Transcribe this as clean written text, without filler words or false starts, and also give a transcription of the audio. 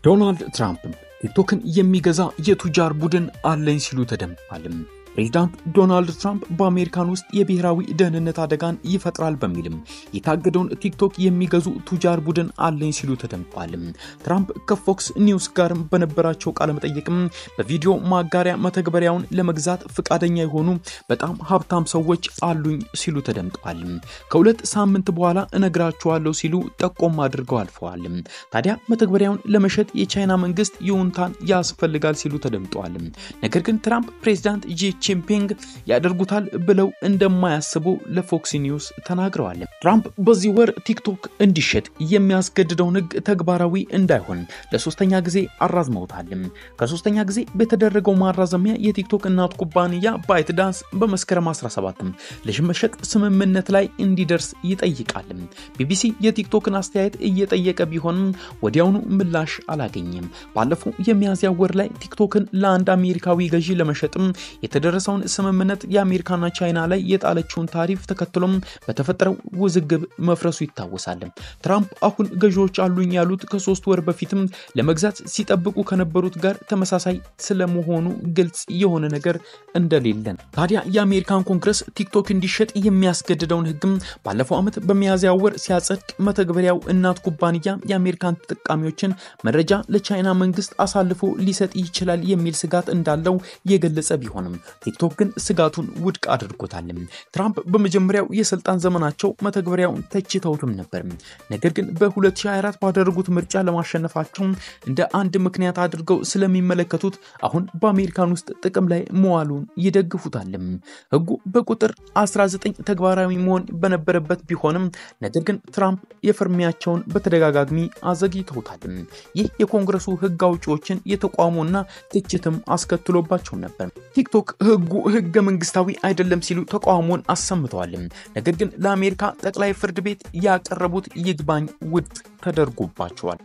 ዶናልድ ትራምፕ ቲክቶክን የሚገዛ የቱጃር ቡድን አለኝ ሲሉ ተደምጧል። ፕሬዝዳንት ዶናልድ ትራምፕ በአሜሪካን ውስጥ የብሔራዊ ደህንነት አደጋን ይፈጥራል በሚልም የታገደውን ቲክቶክ የሚገዙ ቱጃር ቡድን አለኝ ሲሉ ተደምጧል። ትራምፕ ከፎክስ ኒውስ ጋር በነበራቸው ቃለ መጠይቅም በቪዲዮ ማጋሪያ መተግበሪያውን ለመግዛት ፍቃደኛ የሆኑ በጣም ሀብታም ሰዎች አሉኝ ሲሉ ተደምጧል። ከሁለት ሳምንት በኋላ እነግራቸዋለሁ ሲሉ ጠቆም አድርገው አልፈዋል። ታዲያ መተግበሪያውን ለመሸጥ የቻይና መንግስት ይሁንታን ያስፈልጋል ሲሉ ተደምጧል። ነገር ግን ትራምፕ ፕሬዝዳንት ጂንፒንግ ያደርጉታል ብለው እንደማያስቡ ለፎክስ ኒውስ ተናግረዋል። ትራምፕ በዚህ ወር ቲክቶክ እንዲሸጥ የሚያስገድደውን ህግ ተግባራዊ እንዳይሆን ለሶስተኛ ጊዜ አራዝመውታል። ከሶስተኛ ጊዜ በተደረገው ማራዘሚያ የቲክቶክ እናት ኩባንያ ባይትዳንስ በመስከረም 17 ለሽመሸጥ ስምምነት ላይ እንዲደርስ ይጠይቃል። ቢቢሲ የቲክቶክን አስተያየት እየጠየቀ ቢሆንም ወዲያውኑ ምላሽ አላገኘም። ባለፈው የሚያዝያ ወር ላይ ቲክቶክን ለአንድ አሜሪካዊ ገዢ ለመሸጥም የተደረሰውን ስምምነት የአሜሪካና ቻይና ላይ የጣለችውን ታሪፍ ተከትሎም በተፈጠረው ውዝግብ መፍረሱ ይታወሳል። ትራምፕ አሁን ገዢዎች አሉኝ ያሉት ከ3 ወር በፊትም ለመግዛት ሲጠብቁ ከነበሩት ጋር ተመሳሳይ ስለመሆኑ ግልጽ የሆነ ነገር እንደሌለ። ታዲያ የአሜሪካን ኮንግረስ ቲክቶክ እንዲሸጥ የሚያስገድደውን ህግም ባለፈው ዓመት በሚያዝያ ወር ሲያጸድቅ መተግበሪያው እናት ኩባንያ የአሜሪካን ተጠቃሚዎችን መረጃ ለቻይና መንግስት አሳልፎ ሊሰጥ ይችላል የሚል ስጋት እንዳለው የገለጸ ቢሆንም ቲክቶክ ግን ስጋቱን ውድቅ አድርጎታል። ትራምፕ በመጀመሪያው የስልጣን ዘመናቸው መተግበሪያውን ተችተውትም ነበር። ነገር ግን በ2024 ባደረጉት ምርጫ ለማሸነፋቸው እንደ አንድ ምክንያት አድርገው ስለሚመለከቱት አሁን በአሜሪካን ውስጥ ጥቅም ላይ መዋሉን ይደግፉታል። ህጉ በቁጥር 19 ተግባራዊ መሆን በነበረበት ቢሆንም ነገር ግን ትራምፕ የፍርሚያቸውን በተደጋጋሚ አዘግይተውታል። ይህ የኮንግረሱ ህግ አውጪዎችን የተቋሙና ትችትም አስከትሎባቸው ነበር። ቲክቶክ ህጉ ህገ መንግስታዊ አይደለም ሲሉ ተቃውሞን አሰምተዋል። ነገር ግን ለአሜሪካ ጠቅላይ ፍርድ ቤት ያቀረቡት ይግባኝ ውድቅ ተደርጎባቸዋል።